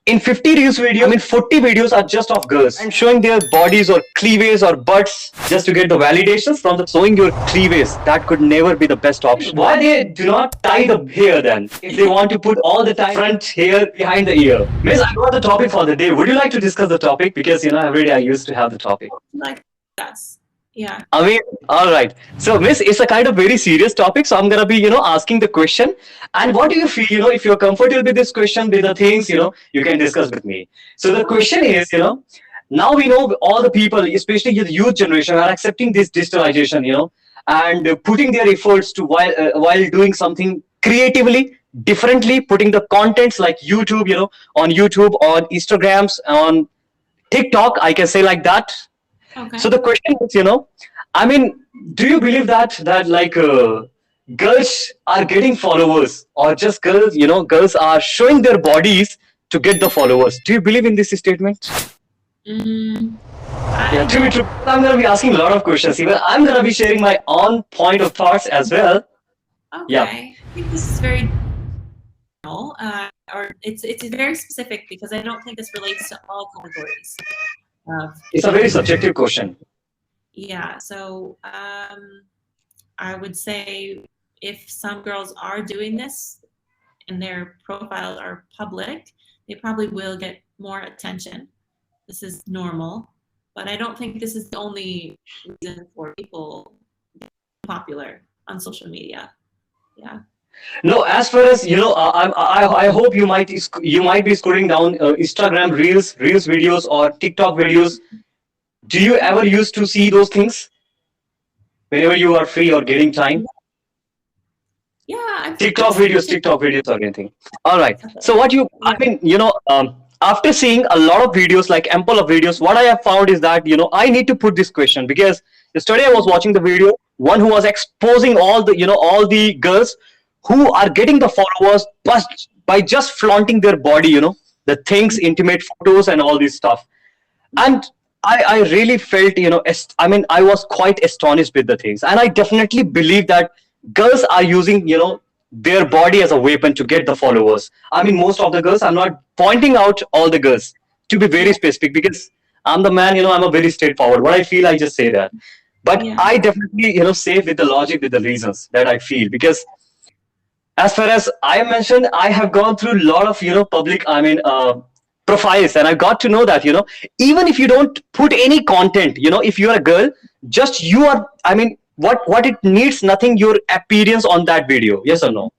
in 50 reels video, 40 videos are just of girls and showing their bodies or cleavages or butts just to get the validations from the showing your cleavages. That could never be the best option. Why they do not tie the hair then? If they want to put all the time front hair behind the ear. Miss, I got the topic for the day. Would you like to discuss the topic? Because every day I used to have the topic. Like, yes. Yeah. I mean, all right. So, Miss, it's a kind of very serious topic. So, I'm gonna be, asking the question. And what do you feel, if you're comfortable with this question, with the things, you can discuss with me. So, the question is, now we know all the people, especially the youth generation, are accepting this digitalization, and putting their efforts to while doing something creatively, differently, putting the contents like YouTube, on YouTube, on Instagrams, on TikTok, I can say like that. Okay. So the question is, do you believe that like girls are getting followers, or just girls, girls are showing their bodies to get the followers? Do you believe in this statement? Yeah, true. I'm gonna be asking a lot of questions. Even I'm gonna be sharing my own point of thoughts as well. Okay. Yeah. I think this is very or it's very specific because I don't think this relates to all categories. It's a very subjective question. Yeah, so I would say if some girls are doing this and their profiles are public, they probably will get more attention. This is normal, but I don't think this is the only reason for people being popular on social media. Yeah. No, as far as I hope you might be scrolling down Instagram reels videos or TikTok videos. Do you ever used to see those things whenever you are free or getting time? Yeah, TikTok videos or anything. All right. So after seeing a lot of videos, like ample of videos, what I have found is that I need to put this question, because yesterday I was watching the video, one who was exposing all the girls who are getting the followers by just flaunting their body, the things, intimate photos and all this stuff. And I really felt, I was quite astonished with the things. And I definitely believe that girls are using, their body as a weapon to get the followers. I mean, most of the girls, I'm not pointing out all the girls, to be very specific, because I'm the man, I'm a very straightforward. What I feel, I just say that. But I definitely, say with the logic, with the reasons that I feel, because as far as I mentioned, I have gone through a lot of, public, profiles, and I got to know that, even if you don't put any content, if you're a girl, just you are, what it needs, nothing, your appearance on that video. Yes or no?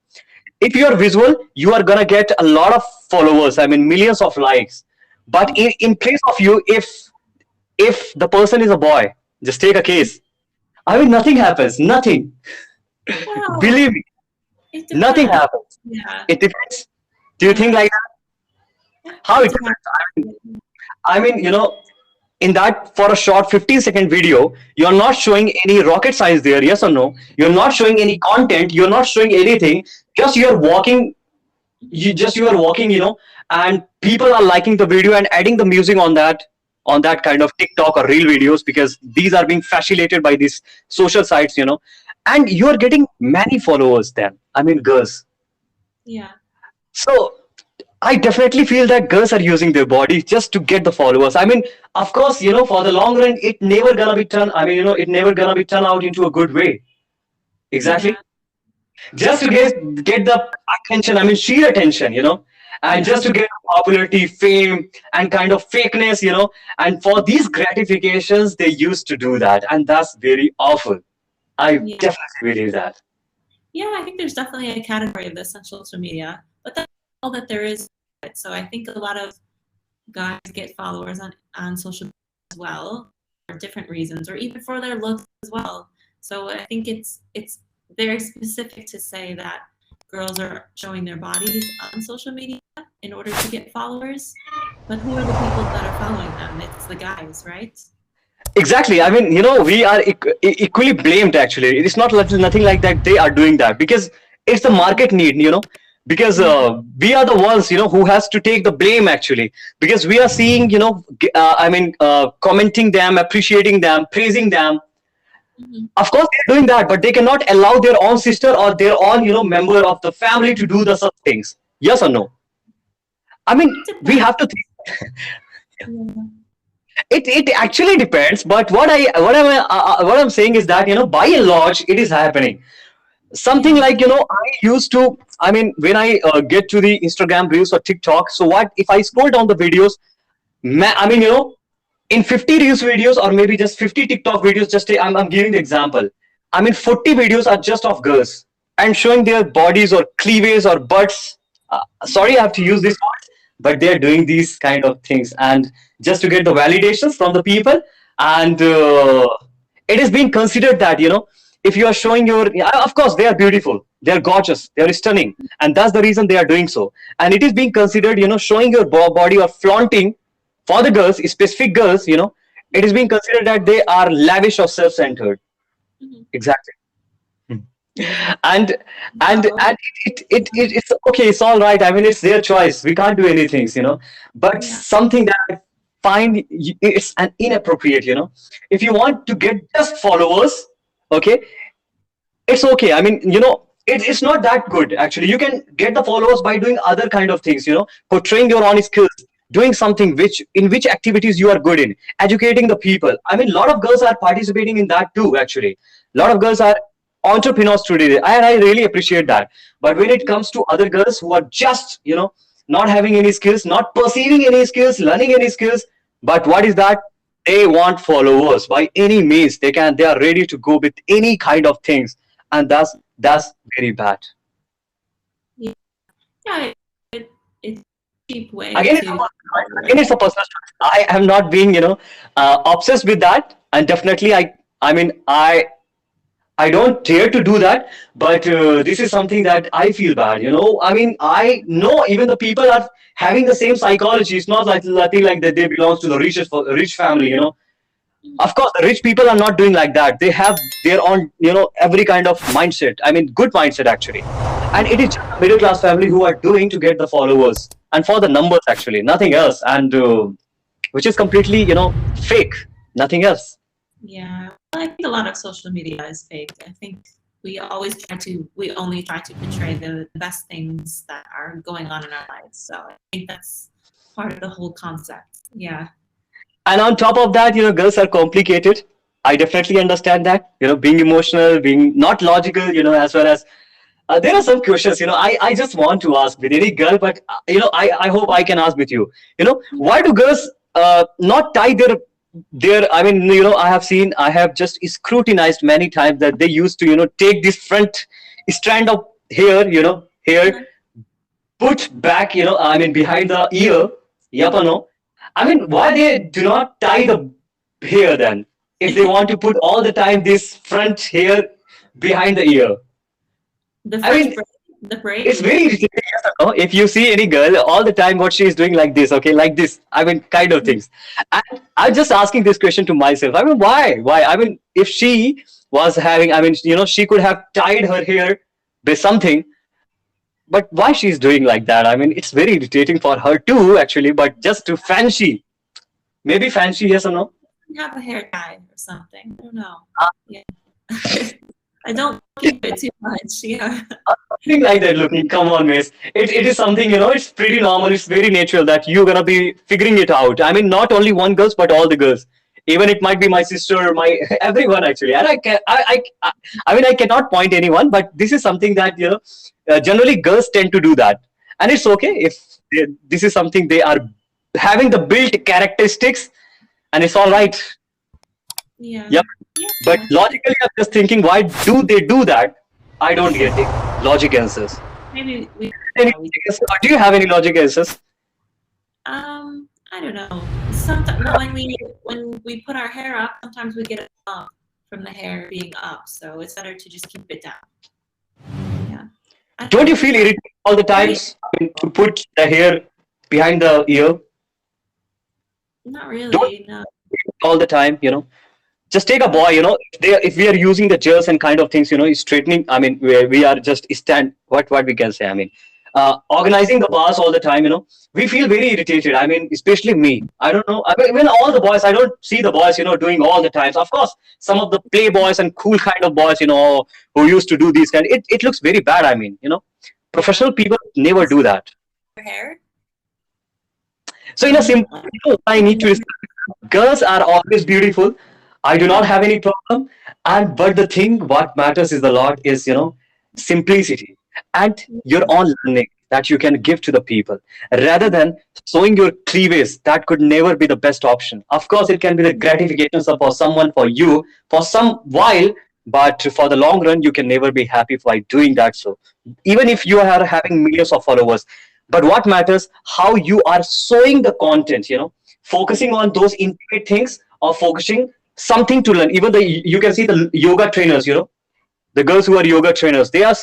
If you are visual, you are gonna get a lot of followers, millions of likes. But in place of you, if the person is a boy, just take a case. Nothing happens. Nothing. Well, believe me, nothing happens. Yeah. It depends. Do you think like that? How it depends? In that, for a short 15-second video, you're not showing any rocket science there. Yes or no? You're not showing any content. You're not showing anything. Just you're walking. You are walking. And people are liking the video and adding the music on that kind of TikTok or reel videos, because these are being facilitated by these social sites. And you are getting many followers. Then girls. Yeah. So I definitely feel that girls are using their body just to get the followers. Of course, for the long run, it never gonna be turned. It never gonna be turned out into a good way. Exactly. Yeah. Just to get the attention. Sheer attention. And just to get popularity, fame, and kind of fakeness. And for these gratifications, they used to do that, and that's very awful. I definitely believe that. Yeah, I think there's definitely a category of this on social media, but that's all that there is. So I think a lot of guys get followers on social media as well for different reasons, or even for their looks as well. So I think it's very specific to say that girls are showing their bodies on social media in order to get followers. But who are the people that are following them? It's the guys, right? Exactly. We are equally blamed, actually. It's not nothing like that they are doing that, because it's the market need, because we are the ones, who has to take the blame, actually, because we are seeing, commenting them, appreciating them, praising them. Mm-hmm. Of course, they're doing that, but they cannot allow their own sister or their own, member of the family to do the such things. Yes or no? I mean, we Depends. have to think. Yeah. It actually depends, but what I'm saying is that, by and large, it is happening. Something Yeah. like, I used to, I mean, when I get to the Instagram reels or TikTok, so what if I scroll down the videos, I mean, in 50 reels videos, or maybe just 50 TikTok videos, just I'm giving the example. I mean, 40 videos are just of girls and showing their bodies or cleavages or butts. Sorry, I have to use this word, but they're doing these kind of things, and just to get the validations from the people. And it is being considered that, if you are showing your, yeah, of course they are beautiful, they are gorgeous, they are stunning, and that's the reason they are doing so. And it is being considered, showing your body or flaunting for the girls, specific girls, it is being considered that they are lavish or self-centered. Mhm. Exactly. and No. and it's okay, it's all right. I mean, it's their choice, we can't do anything, but Yeah. something that I find it's an inappropriate, if you want to get just followers, okay, it's okay. I mean, it's not that good actually. You can get the followers by doing other kind of things, portraying your own skills, doing something which activities you are good in, educating the people. I mean, a lot of girls are participating in that too actually. A lot of girls are entrepreneurs today, and I really appreciate that. But when it comes to other girls who are just, not having any skills, not perceiving any skills, learning any skills, but what is that? They want followers by any means. They are ready to go with any kind of things, and that's very bad. Yeah. Yeah. It's a cheap way Again, to again, it's a personal choice. I am not being, obsessed with that, and definitely, I mean, I don't dare to do that, but this is something that I feel bad. I mean, I know even the people are having the same psychology. It's not like nothing like that. They belong to the rich family. Of course, the rich people are not doing like that. They have their own, every kind of mindset. I mean, good mindset actually. And it is just the middle class family who are doing to get the followers and for the numbers actually, nothing else. And which is completely, fake, nothing else. Yeah. Well, I think a lot of social media is fake. I think we only try to portray the best things that are going on in our lives. So I think that's part of the whole concept. Yeah. And on top of that, girls are complicated. I definitely understand that, being emotional, being not logical, as well as there are some questions, I just want to ask with any girl, but I hope I can ask with you. Why do girls not tie their? I mean, I have just scrutinized many times that they used to, take this front strand of hair, hair Uh-huh. put back, I mean, behind the ear. Yep or no? I mean, why they do not tie the hair then? If they want to put all the time this front hair behind the ear. The I French mean, braid, the it's braid. very irritating. Yes or no? If you see any girl all the time, what she is doing like this, okay, like this. I mean, kind of things. And I'm just asking this question to myself. I mean, why? Why? I mean, if she was having, I mean, she could have tied her hair with something, but why she's doing like that? I mean, it's very irritating for her too, actually. But just to fancy, maybe fancy, yes or no? Have a hair tie or something. I don't know. Yeah. I don't keep it too much. Yeah. Something like that looking. Come on, miss. It is something, it's pretty normal. It's very natural that you're gonna be figuring it out. I mean, not only one girls, but all the girls. Even it might be my sister, my everyone actually. And I mean, I cannot point anyone, but this is something that, generally girls tend to do that, and it's okay if this is something they are having the built characteristics, and it's all right. Yeah. Yep. But Yeah. logically, I'm just thinking, why do they do that? I don't get it. Logic answers. Maybe we. Any Yeah, we. logic answers? Or do you have any logic answers? I don't know. Sometimes when we put our hair up, sometimes we get a bump from the hair being up. So it's better to just keep it down. Yeah. I don't Don't you know. feel irritated all the Maybe times, I mean, to put the hair behind the ear? not Don't really. No. all the time, Just take a No. boy, if we are using the gels and kind of things, straightening. I mean, we are just what we can say. I mean, organizing the bars all the time. We feel very irritated. I mean, especially me. I don't know. I mean, when all the boys, I don't see the boys, doing all the times. Of course, some of the playboys and cool kind of boys, who used to do these kind. It looks very bad. I mean, professional people never do that. Hair. So in a simple, what I need to girls are always beautiful. I do not have any problem. And but the thing what matters is a lot is simplicity and your own learning that you can give to the people rather than showing your cleavage. That could never be the best option. Of course, it can be the gratification for someone, for you, for some while, but for the long run, you can never be happy by doing that. So even if you are having millions of followers, but what matters how you are showing the content, focusing on those intimate things or focusing something to learn. Even the you can see the yoga trainers, the girls who are yoga trainers, they are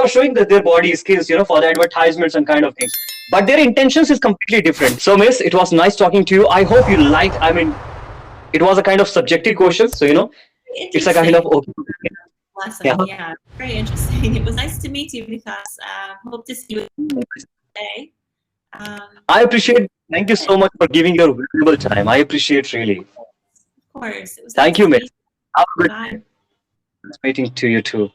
showing that their body skills, for the advertisements and kind of things, but their intentions is completely different. So miss, it was nice talking to you. I hope you liked. I mean, it was a kind of subjective question, so it's a kind Interesting of okay. Yeah. lesson. Yeah, very interesting. It was nice to meet you, Vikas. Hope to see you today. I appreciate. Thank you Of so much for giving your valuable time. I appreciate really. course, it was Thank nice you, to miss. meet you. Have a good Bye. meeting to you too.